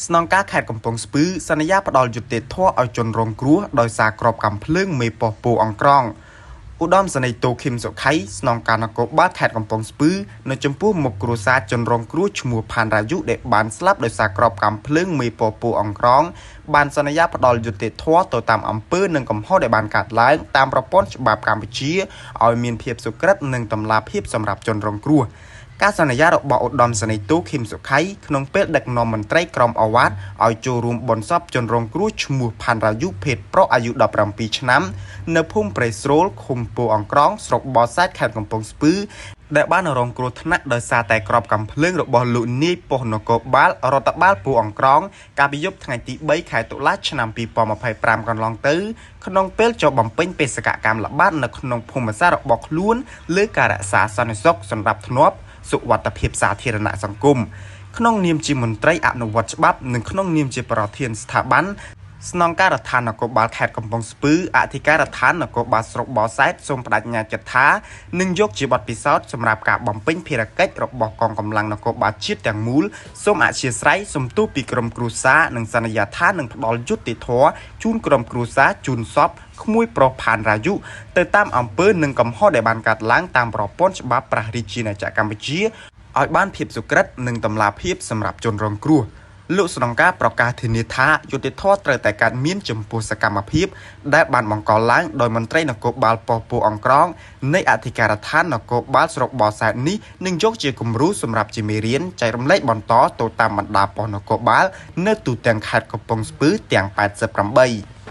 ស្នងការខេត្តកំពង់ស្ពឺសន្យាផ្ដល់យុត្តិធម៌ឲ្យជនរងគ្រោះដោយសារក្របកាំភ្លើងមេប៉ុស្តិ៍ពូអង្ក្រងឧត្តមសេនីយ៍តូឃីមសុខៃស្នងការនគរបាលខេត្តកំពង់ស្ពឺនៅចំពោះមុខគ្រួសារជនរងគ្រោះឈ្មោះផាន់រ៉ាយុដែលបានស្លាប់ដោយសារក្របកាំភ្លើងមេប៉ុស្តិ៍ពូអង្ក្រងបានសន្យាផ្ដល់យុត្តិធម៌ទៅតាមអំពើនិងកំហុសដែលបានកើតឡើងតាមប្រព័ន្ធច្បាប់កម្ពុជាឲ្យមានភាពសុក្រិតនិងតម្លាភាពសម្រាប់ជនរងគ្រោះការសន្យារបស់ឧត្តមសេនីយ៍តូឃីមសុខៃក្នុងពេលដឹកនាំមន្ត្រីក្រមអាវ៉ាត់ឲ្យចូលរួមបុណ្យសពជនរងគ្រោះឈ្មោះផាន់រ៉ាយុភេទប្រុសអាយុ17ឆ្នាំនៅភូមិព្រៃស្រូលឃុំពូអង្ក្រងស្រុកបសាច់ខេត្តកំពង់ស្ពឺដែលបានរងគ្រោះថ្នាក់ដោយសារតែក្របកាំភ្លើងរបស់លោកនាយប៉ុស្តិ៍នគរបាលរដ្ឋបាលពូអង្ក្រងកាលពីយប់ថ្ងៃទី3ខែតុលាឆ្នាំ2025កន្លងទៅក្នុងពេលចុះបំពេញបេសកកម្មល្បាតនៅក្នុងភូមិសាស្ត្ររបស់ខ្លួនលើការរក្សាសន្តិសុខសម្រាប់ធ្នាប់សុវត្ថិភាពសាធារណសង្គមក្នុងនាមជាមន្ត្រីអនុវត្តច្បាប់និងក្នុងនាមជាប្រធានស្ថាប័នស្នងការដ្ឋាននគរបាលខេត្តកំពង់ស្ពឺអធិការដ្ឋាននគរបាលស្រុកបសែតសូមបដិញ្ញាចិត្តថានឹងយកជាបទពិសោធន៍សម្រាប់ការបំពេញភារកិច្ចរបស់កងកម្លាំងនគរបាលជាតិទាំងមូលសូមអធិស្ឋានសំទោសពីក្រុមគ្រួសារនិងសន្យាថានឹងផ្ដល់យុត្តិធម៌ជូនក្រុមគ្រួសារជូនសពក្មួយប្រុសផាន់រ៉ាយុទៅតាមអំពើនិងកំហុសដែលបានកើតឡើងតាមប្រព័ន្ធច្បាប់ព្រះរាជាណាចក្រកម្ពុជាឲ្យបានភាពសុក្រិតនិងតម្លាភាពសម្រាប់ជនរងគ្រោះលោកស្នងការប្រកាសធានាថាយុត្តិធម៌ត្រូវតែកើតមានចំពោះសកម្មភាពដែលបានបង្កឡើងដោយមន្ត្រីនគរបាលប៉ុស្តិ៍ពូអង្ក្រងនៃអធិការដ្ឋាននគរបាលស្រុកបសែតនេះនឹងយកជាគំរូសម្រាប់ជាមេរៀនចែករំលែកបន្តទៅតាមបណ្ដាប៉ុស្តិ៍នគរបាលនៅទូទាំងខេត្តកំពង់ស្ពឺទាំង88